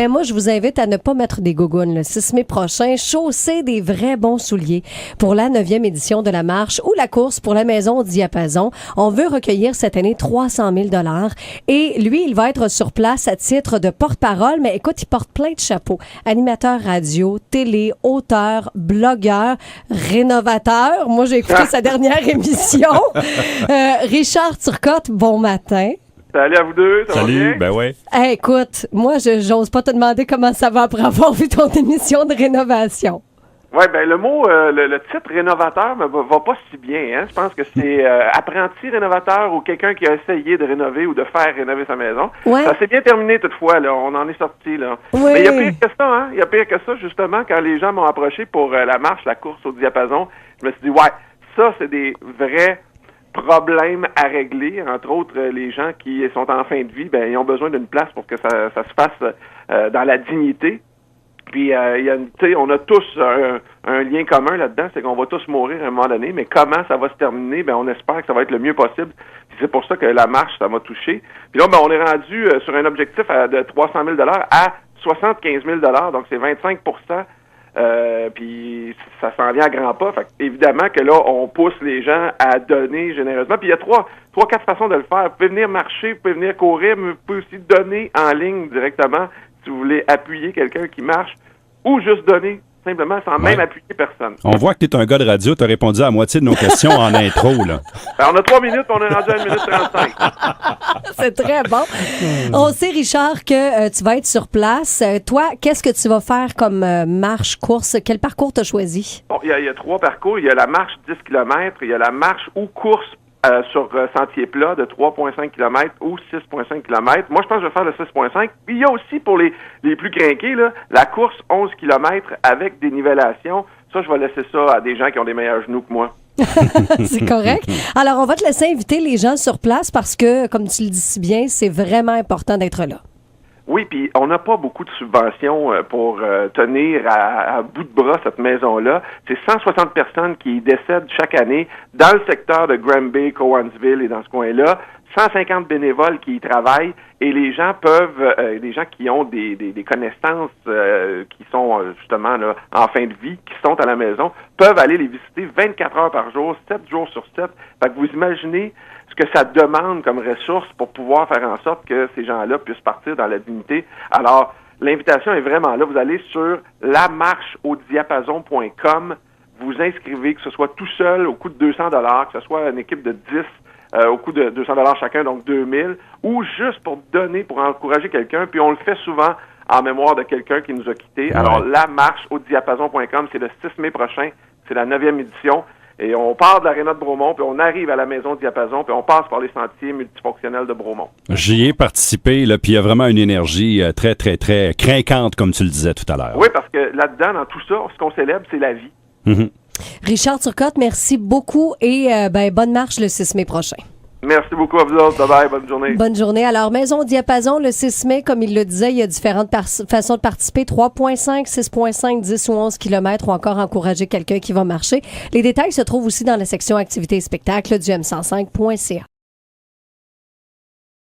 Et moi, je vous invite à ne pas mettre des gougounes le 6 mai prochain. Chausser des vrais bons souliers pour la 9e édition de la marche ou la course pour la maison au diapason. On veut recueillir cette année 300 000 $. Et lui, il va être sur place à titre de porte-parole. Mais écoute, il porte plein de chapeaux. Animateur radio, télé, auteur, blogueur, rénovateur. Moi, j'ai écouté sa dernière émission. Richard Turcotte, bon matin. Salut à vous deux, ça va bien? Salut, ben ouais. Hey, écoute, moi, j'ose pas te demander comment ça va après avoir vu ton émission de rénovation. Ouais, ben le mot, le titre rénovateur va pas si bien. Hein? Je pense que c'est apprenti rénovateur ou quelqu'un qui a essayé de rénover ou de faire rénover sa maison. Ouais. Ça s'est bien terminé toutefois, là. On en est sorti, là. Oui. Mais il y a pire que ça, hein? Il y a pire que ça, justement, quand les gens m'ont approché pour la marche, la course au diapason, je me suis dit, ouais, ça, c'est des vrais problèmes à régler. Entre autres, les gens qui sont en fin de vie, ben ils ont besoin d'une place pour que ça se fasse dans la dignité. Puis, on a tous un lien commun là-dedans, c'est qu'on va tous mourir à un moment donné, mais comment ça va se terminer? Ben, on espère que ça va être le mieux possible. Puis c'est pour ça que la marche, ça m'a touché. Puis là, ben, on est rendu sur un objectif de 300 000 $ à 75 000 $, donc c'est 25 %. Puis ça s'en vient à grands pas. Fait évidemment que là, on pousse les gens à donner généreusement. Puis il y a quatre façons de le faire. Vous pouvez venir marcher, vous pouvez venir courir, mais vous pouvez aussi donner en ligne directement si vous voulez appuyer quelqu'un qui marche ou juste donner simplement sans même appuyer personne. On voit que tu es un gars de radio, tu as répondu à la moitié de nos questions en intro, là. Ben, on a 3 minutes, on est rendu à 1 minute 35. C'est très bon. On sait, Richard, que tu vas être sur place. Toi, qu'est-ce que tu vas faire comme marche, course? Quel parcours tu as choisi? Bon, il y a 3 parcours. Il y a la marche 10 km, il y a la marche ou course sur sentier plat de 3,5 km ou 6,5 km. Moi, je pense que je vais faire le 6,5. Puis il y a aussi pour les plus crinqués, là, la course 11 km avec des nivellations. Ça, je vais laisser ça à des gens qui ont des meilleurs genoux que moi. C'est correct. Alors, on va te laisser inviter les gens sur place parce que, comme tu le dis si bien, c'est vraiment important d'être là. Oui, puis on n'a pas beaucoup de subventions pour tenir à bout de bras cette maison-là. C'est 160 personnes qui décèdent chaque année dans le secteur de Granby, Cowansville et dans ce coin-là. 150 bénévoles qui y travaillent et les gens peuvent, les gens qui ont des connaissances qui sont justement là, en fin de vie, qui sont à la maison, peuvent aller les visiter 24 heures par jour, 7 jours sur 7. Fait que vous imaginez ce que ça demande comme ressources pour pouvoir faire en sorte que ces gens-là puissent partir dans la dignité. Alors, l'invitation est vraiment là. Vous allez sur lamarcheaudiapason.com, vous inscrivez, que ce soit tout seul au coût de 200 $, que ce soit une équipe de 10 au coût de 200 $ chacun, donc 2000, ou juste pour donner, pour encourager quelqu'un, puis on le fait souvent en mémoire de quelqu'un qui nous a quittés. Ouais. Alors, lamarcheaudiapason.com, c'est le 6 mai prochain, c'est la 9e édition. Et on part de l'aréna de Bromont, puis on arrive à la maison Diapason, puis on passe par les sentiers multifonctionnels de Bromont. J'y ai participé, là, puis il y a vraiment une énergie très, très, très craquante, comme tu le disais tout à l'heure. Oui, parce que là-dedans, dans tout ça, ce qu'on célèbre, c'est la vie. Mm-hmm. Richard Turcotte, merci beaucoup et bonne marche le 6 mai prochain. Merci beaucoup à vous autres. Bye-bye. Bonne journée. Bonne journée. Alors, Maison Diapason, le 6 mai, comme il le disait, il y a différentes façons de participer. 3,5, 6,5, 10 ou 11 km ou encore encourager quelqu'un qui va marcher. Les détails se trouvent aussi dans la section activités et spectacles du m105.ca.